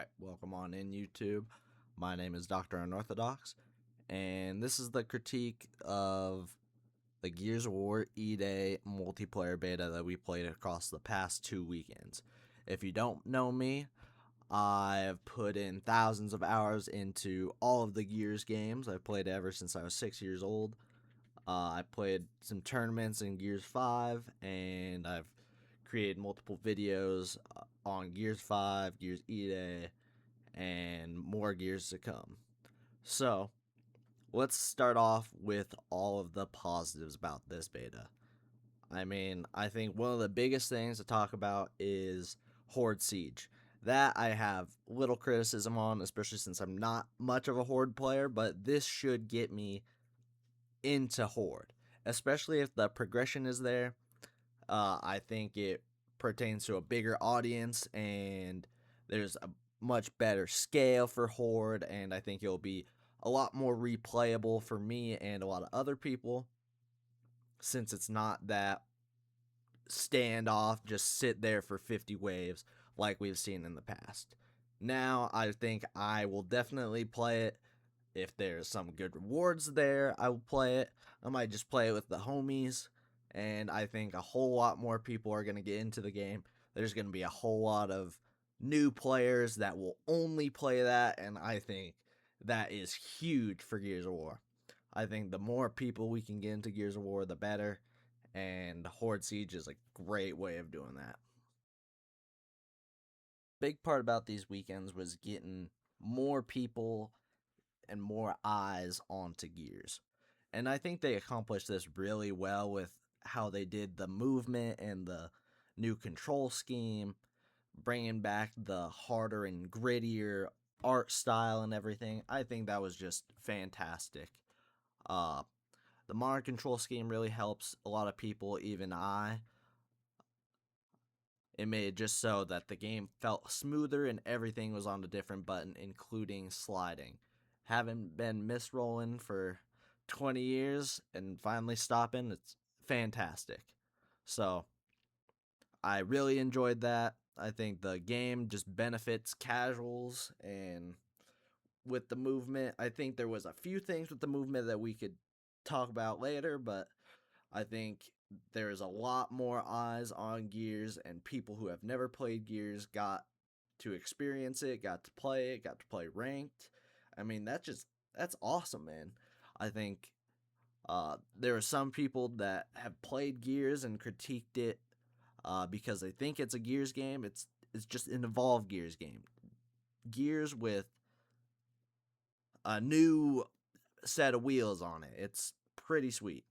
Alright, welcome on in YouTube. My name is Dr. Unorthodox, and this is the critique of the Gears of War E-Day multiplayer beta that we played across the past 2 weekends. If you don't know me, I've put in thousands of hours into all of the Gears games. I've played ever since I was 6 years old. I played some tournaments in Gears 5, and I've created multiple videos on Gears 5, Gears E-Day, and more Gears to come. So, let's start off with all of the positives about this beta. I think one of the biggest things to talk about is Horde Siege. That I have little criticism on, especially since I'm not much of a Horde player, but this should get me into Horde, especially if the progression is there. I think it pertains to a bigger audience, and there's a much better scale for Horde, and I think it'll be a lot more replayable for me and a lot of other people, since it's not that standoff, just sit there for 50 waves like we've seen in the past. Now, I think I will definitely play it. If there's some good rewards there, I will play it. I might just play it with the homies, and I think a whole lot more people are going to get into the game. There's going to be a whole lot of new players that will only play that, and I think that is huge for Gears of War. I think the more people we can get into Gears of War, the better, and Horde Siege is a great way of doing that. Big part about these weekends was getting more people and more eyes onto Gears. And I think they accomplished this really well with how they did the movement and the new control scheme, bringing back the harder and grittier art style and everything. I think that was just fantastic. The modern control scheme really helps a lot of people, even I. It made it just so that the game felt smoother and everything was on a different button, including sliding. Haven't been misrolling for 20 years and finally stopping, it's fantastic. So, I really enjoyed that. I think the game just benefits casuals, and with the movement, I think there was a few things with the movement that we could talk about later, but I think there's a lot more eyes on Gears, and people who have never played Gears got to experience it, got to play ranked. That's awesome, man. I think there are some people that have played Gears and critiqued it because they think it's a Gears game. It's just an evolved Gears game. Gears with a new set of wheels on it. It's pretty sweet.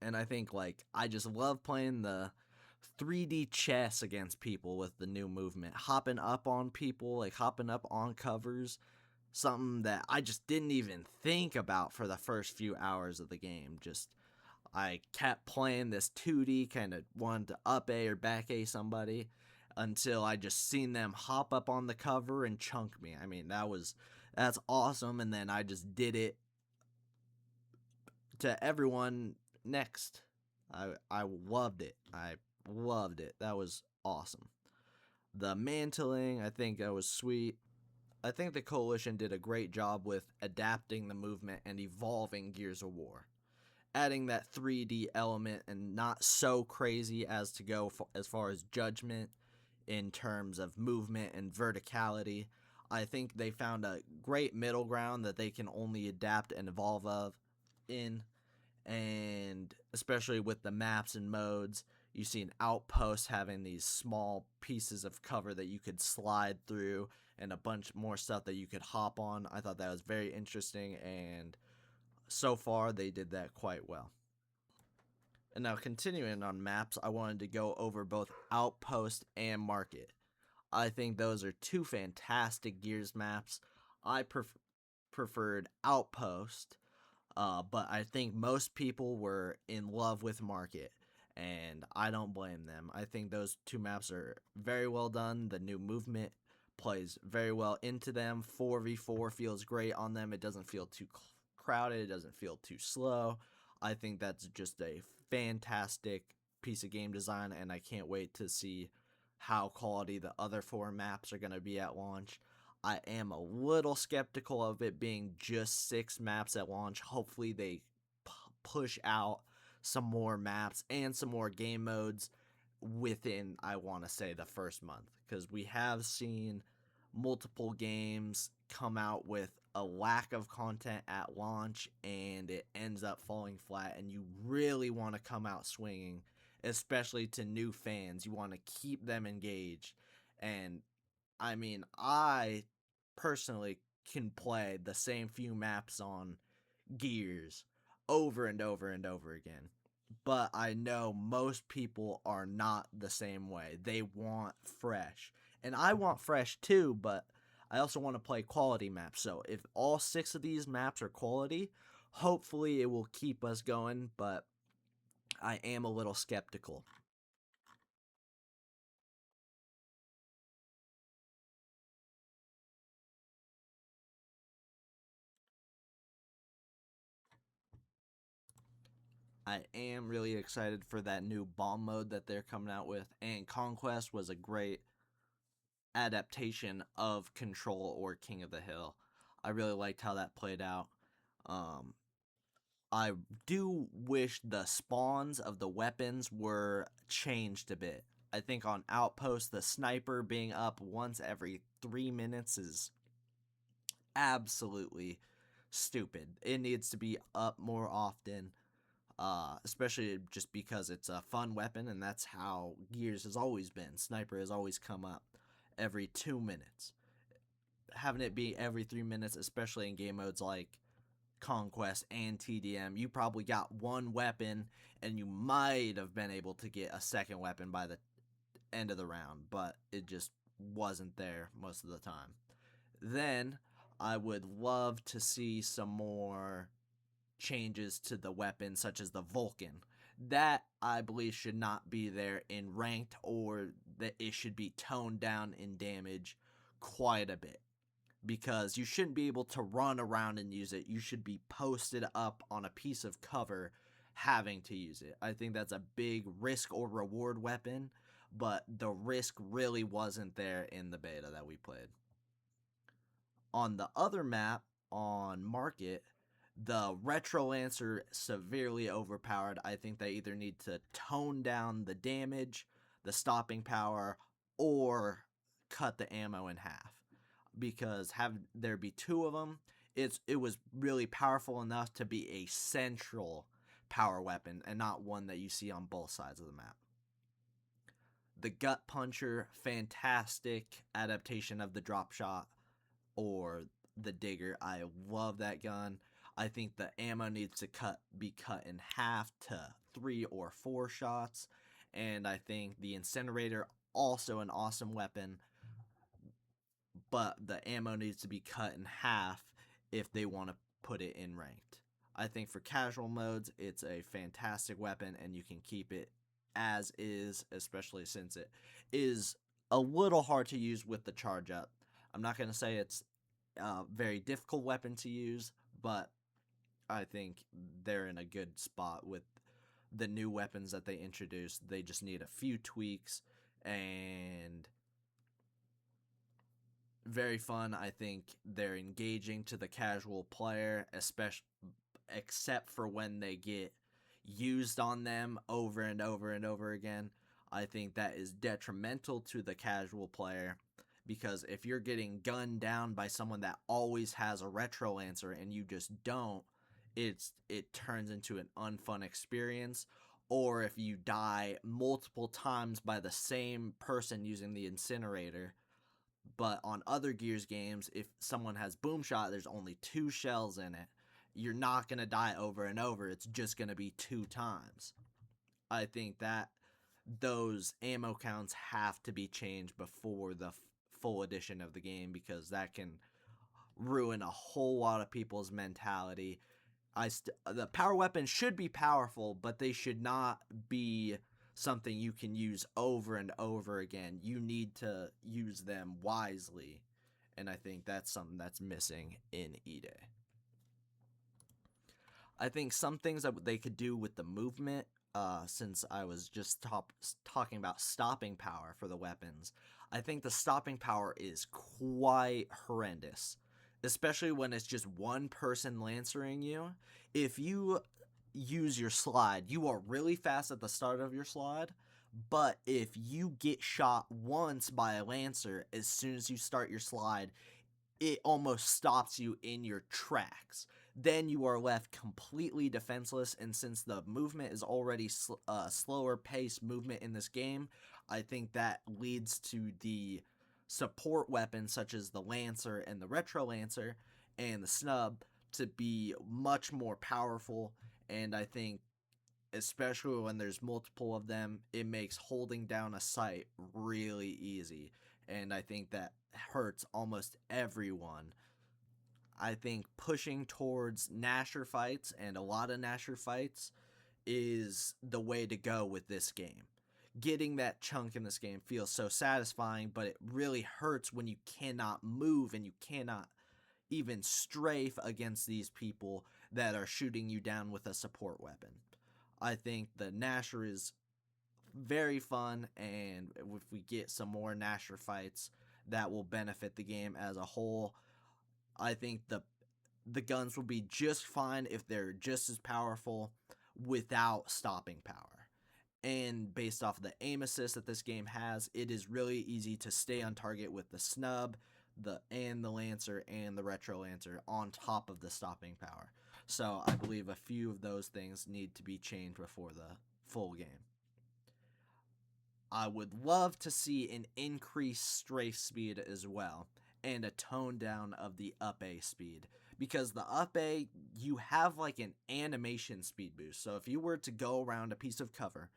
And I think, I just love playing the 3D chess against people with the new movement. Hopping up on people, hopping up on covers. Something that I just didn't even think about for the first few hours of the game. I kept playing this 2D, kind of wanted to up A or back A somebody, until I just seen them hop up on the cover and chunk me. That's awesome, and then I just did it to everyone next. I loved it. I loved it. That was awesome. The mantling, I think that was sweet. I think the Coalition did a great job with adapting the movement and evolving Gears of War. Adding that 3D element and not so crazy as to go as far as judgment in terms of movement and verticality. I think they found a great middle ground that they can only adapt and evolve in. And especially with the maps and modes, you see an outpost having these small pieces of cover that you could slide through, and a bunch more stuff that you could hop on. I thought that was very interesting, and so far they did that quite well. And now, continuing on maps, I wanted to go over both Outpost and Market. I think those are two fantastic Gears maps. I preferred Outpost, but I think most people were in love with Market, and I don't blame them. I think those two maps are very well done. The new movement plays very well into them. 4v4 feels great on them. It doesn't feel too crowded. It doesn't feel too slow. I think that's just a fantastic piece of game design, and I can't wait to see how quality the other 4 maps are going to be at launch. I am a little skeptical of it being just 6 maps at launch. Hopefully they push out some more maps and some more game modes within, I want to say, the first month, because we have seen multiple games come out with a lack of content at launch and it ends up falling flat, and you really want to come out swinging, especially to new fans. You want to keep them engaged. And I mean, I personally can play the same few maps on Gears over and over and over again. But I know most people are not the same way. They want fresh. And I want fresh too, but I also want to play quality maps. So if all 6 of these maps are quality, hopefully it will keep us going, but I am a little skeptical. I am really excited for that new bomb mode that they're coming out with, and Conquest was a great adaptation of Control or King of the Hill. I really liked how that played out. Um, I do wish the spawns of the weapons were changed a bit. I think on Outpost, the sniper being up once every 3 minutes is absolutely stupid. It needs to be up more often, especially just because it's a fun weapon, and that's how Gears has always been. Sniper has always come up every 2 minutes. Having it be every 3 minutes, especially in game modes like Conquest and TDM, you probably got one weapon and you might have been able to get a second weapon by the end of the round, but it just wasn't there most of the time. Then I would love to see some more changes to the weapon, such as the Vulcan. That I believe should not be there in ranked, or that it should be toned down in damage quite a bit, because you shouldn't be able to run around and use it. You should be posted up on a piece of cover having to use it. I think that's a big risk or reward weapon, but the risk really wasn't there in the beta that we played. On the other map, on Market, the Retro Lancer severely overpowered. I think they either need to tone down the damage, the stopping power, or cut the ammo in half, because have there be 2 of them, it was really powerful enough to be a central power weapon and not one that you see on both sides of the map. The Gut Puncher, fantastic adaptation of the drop shot or the Digger. I love that gun. I think the ammo needs to be cut in half to 3 or 4 shots, and I think the Incinerator, also an awesome weapon, but the ammo needs to be cut in half if they want to put it in ranked. I think for casual modes, it's a fantastic weapon, and you can keep it as is, especially since it is a little hard to use with the charge up. I'm not going to say it's a very difficult weapon to use, but I think they're in a good spot with the new weapons that they introduced. They just need a few tweaks, and very fun. I think they're engaging to the casual player, especially except for when they get used on them over and over and over again. I think that is detrimental to the casual player, because if you're getting gunned down by someone that always has a Retro Lancer and you just don't, it turns into an unfun experience. Or if you die multiple times by the same person using the Incinerator. But on other Gears games, if someone has Boom Shot, there's only 2 shells in it. You're not going to die over and over. It's just going to be 2 times. I think that those ammo counts have to be changed before the full edition of the game, because that can ruin a whole lot of people's mentality. The power weapons should be powerful, but they should not be something you can use over and over again. You need to use them wisely, and I think that's something that's missing in E-Day. I think some things that they could do with the movement since I was just talking about stopping power for the weapons, I think the stopping power is quite horrendous, especially when it's just one person lancering you. If you use your slide, you are really fast at the start of your slide, but if you get shot once by a lancer as soon as you start your slide, it almost stops you in your tracks. Then you are left completely defenseless, and since the movement is already slower paced movement in this game, I think that leads to the support weapons such as the Lancer and the Retro Lancer and the Snub to be much more powerful, and I think especially when there's multiple of them, it makes holding down a site really easy, and I think that hurts almost everyone. I think pushing towards Nasher fights and a lot of Nasher fights is the way to go with this game. Getting that chunk in this game feels so satisfying, but it really hurts when you cannot move and you cannot even strafe against these people that are shooting you down with a support weapon. I think the Nasher is very fun, and if we get some more Nasher fights, that will benefit the game as a whole. I think the guns will be just fine if they're just as powerful without stopping power. And based off of the aim assist that this game has, it is really easy to stay on target with the Snub, the Lancer, and the Retro Lancer on top of the stopping power. So I believe a few of those things need to be changed before the full game. I would love to see an increased strafe speed as well, and a tone down of the up A speed, because the up A, you have like an animation speed boost. So if you were to go around a piece of cover,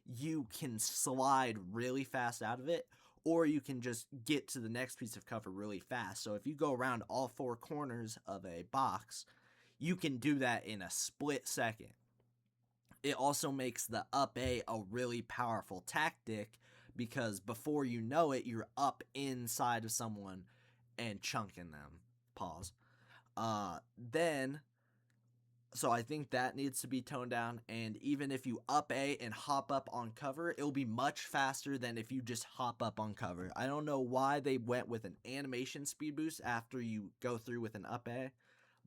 you can slide really fast out of it, or you can just get to the next piece of cover really fast. So if you go around all four corners of a box, you can do that in a split second. It also makes the up A a really powerful tactic, because before you know it, you're up inside of someone and chunking them. Pause. Then, so I think that needs to be toned down, and even if you up A and hop up on cover, it'll be much faster than if you just hop up on cover. I don't know why they went with an animation speed boost after you go through with an up A,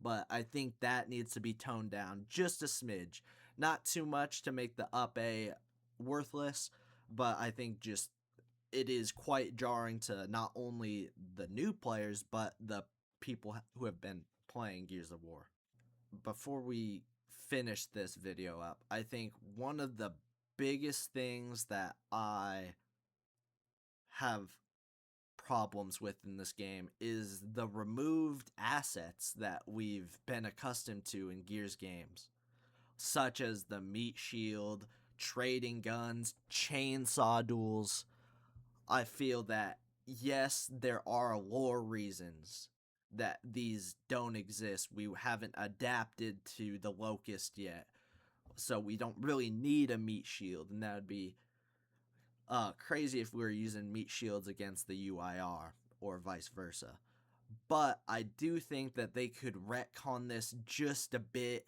but I think that needs to be toned down just a smidge. Not too much to make the up A worthless, but I think just it is quite jarring to not only the new players, but the people who have been playing Gears of War. Before we finish this video up, I think one of the biggest things that I have problems with in this game is the removed assets that we've been accustomed to in Gears games, such as the meat shield, trading guns, chainsaw duels. I feel that, yes, there are lore reasons that these don't exist. We haven't adapted to the Locust yet, so we don't really need a meat shield, and that would be crazy if we were using meat shields against the UIR or vice versa. But I do think that they could retcon this just a bit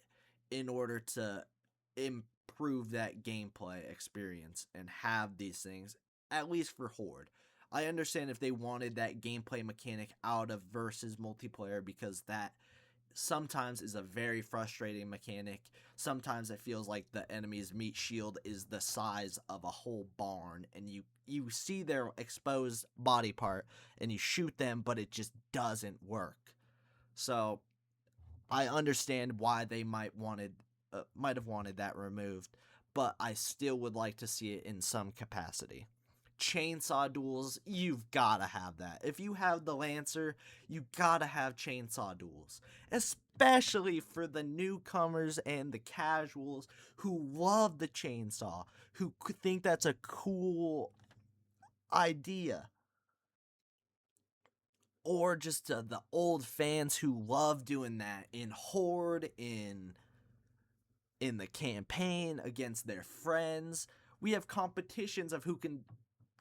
in order to improve that gameplay experience and have these things, at least for Horde. I understand if they wanted that gameplay mechanic out of versus multiplayer, because that sometimes is a very frustrating mechanic. Sometimes it feels like the enemy's meat shield is the size of a whole barn, and you see their exposed body part and you shoot them, but it just doesn't work. So I understand why they might have wanted that removed, but I still would like to see it in some capacity. Chainsaw duels, you've gotta have that. If you have the Lancer, you gotta have chainsaw duels, especially for the newcomers and the casuals who love the chainsaw, who think that's a cool idea, or just the old fans who love doing that in Horde, in the campaign against their friends. We have competitions of who can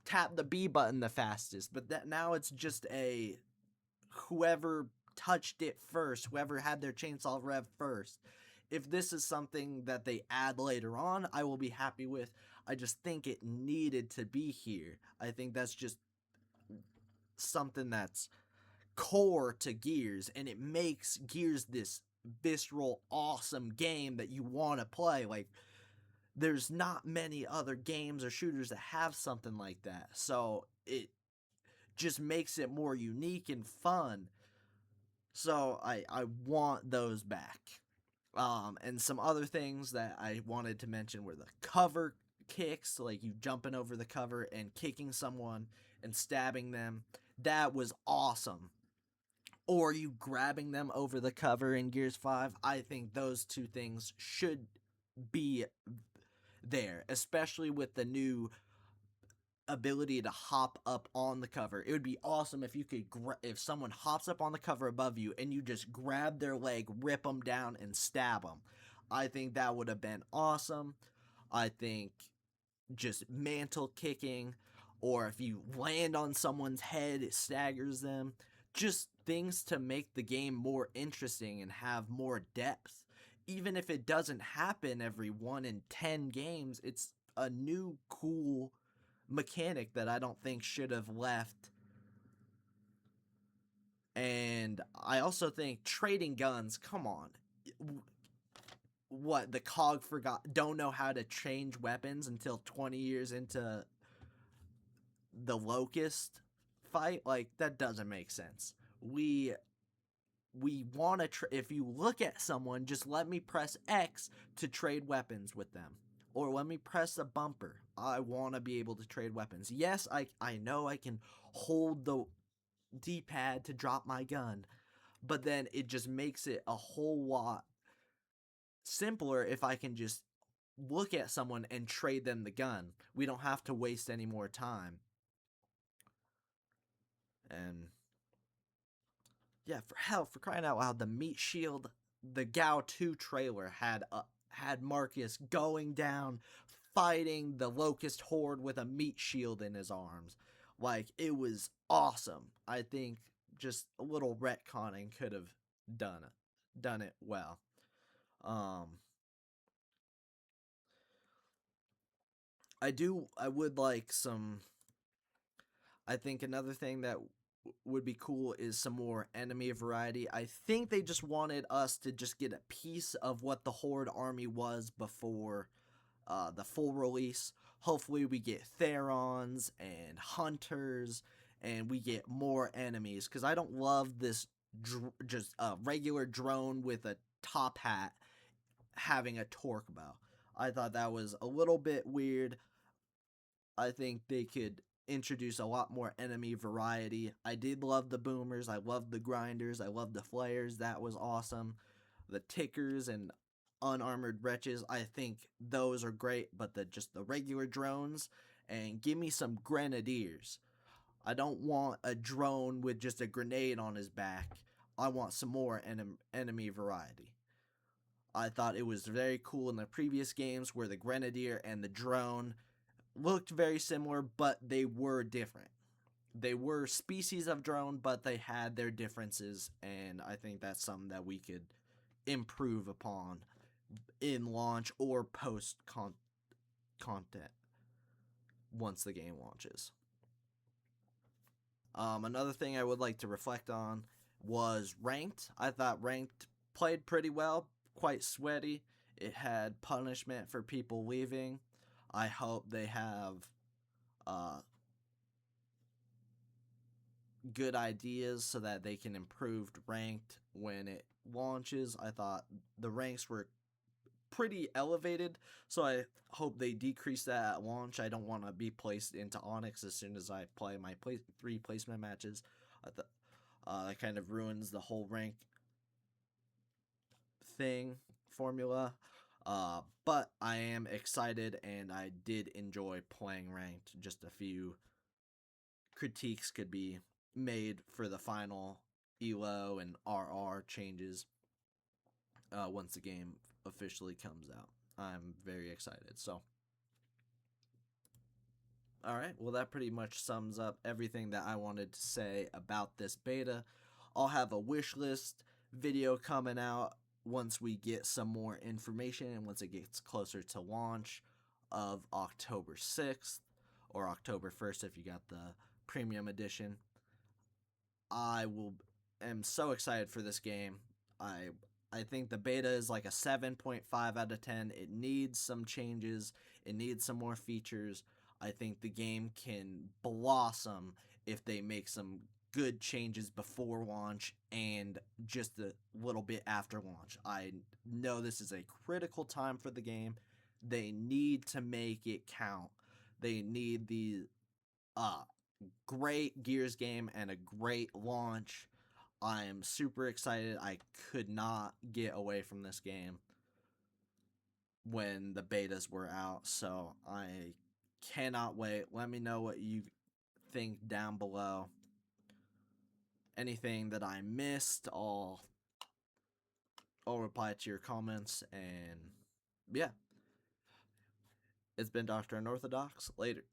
tap the B button the fastest, but that now it's just a whoever touched it first, whoever had their chainsaw rev first. If this is something that they add later on, I will be happy with. I just think it needed to be here. I think that's just something that's core to Gears, and it makes Gears this visceral, awesome game that you want to play. Like, there's not many other games or shooters that have something like that. So it just makes it more unique and fun. So I want those back. And some other things that I wanted to mention were the cover kicks, like you jumping over the cover and kicking someone and stabbing them. That was awesome. Or you grabbing them over the cover in Gears 5. I think those two things should be there, especially with the new ability to hop up on the cover. It would be awesome if you could if someone hops up on the cover above you and you just grab their leg, rip them down, and stab them. I think that would have been awesome. I think just mantle kicking, or if you land on someone's head, it staggers them. Just things to make the game more interesting and have more depth. Even if it doesn't happen every 1 in 10 games, it's a new cool mechanic that I don't think should have left. And I also think trading guns, come on. What, the COG don't know how to change weapons until 20 years into the Locust fight? Like, that doesn't make sense. We want to if you look at someone, just let me press X to trade weapons with them, or let me press a bumper. I want to be able to trade weapons. Yes, I know I can hold the D-pad to drop my gun, but then it just makes it a whole lot simpler if I can just look at someone and trade them the gun. We don't have to waste any more time. And yeah, for crying out loud, the Meat Shield, the GAO 2 trailer had Marcus going down, fighting the Locust Horde with a meat shield in his arms. Like, it was awesome. I think just a little retconning could have done it well. I would like some. I think another thing that would be cool is some more enemy variety. I think they just wanted us to just get a piece of what the Horde army was before the full release. Hopefully we get Therons and Hunters, and we get more enemies, because I don't love this just a regular drone with a top hat having a torque bow. I thought that was a little bit weird. I think they could introduce a lot more enemy variety. I did love the boomers. I loved the grinders. I loved the flares. That was awesome. The tickers and unarmored wretches, I think those are great, but just the regular drones, and give me some grenadiers. I don't want a drone with just a grenade on his back. I want some more enemy variety. I thought it was very cool in the previous games where the grenadier and the drone looked very similar, but they were different. They were species of drone, but they had their differences, and I think that's something that we could improve upon in launch or post content once the game launches. Another thing I would like to reflect on was ranked. I thought ranked played pretty well, quite sweaty. It had punishment for people leaving. I hope they have good ideas so that they can improve ranked when it launches. I thought the ranks were pretty elevated, so I hope they decrease that at launch. I don't want to be placed into Onyx as soon as I play my 3 placement matches. That kind of ruins the whole rank thing formula. But I am excited, and I did enjoy playing ranked. Just a few critiques could be made for the final ELO and RR changes once the game officially comes out. I'm very excited. So, alright, well, that pretty much sums up everything that I wanted to say about this beta. I'll have a wish list video coming out once we get some more information and once it gets closer to launch of October 6th or October 1st if you got the premium edition. I will am so excited for this game. I think the beta is like a 7.5 out of 10. It needs some changes. It needs some more features. I think the game can blossom if they make some good changes before launch and just a little bit after launch. I know this is a critical time for the game. They need to make it count. They need the uh great Gears game and a great launch. I am super excited. I could not get away from this game when the betas were out, so I cannot wait. Let me know what you think down below. Anything that I missed, I'll reply to your comments, and yeah. It's been Dr. Unorthodox. Later.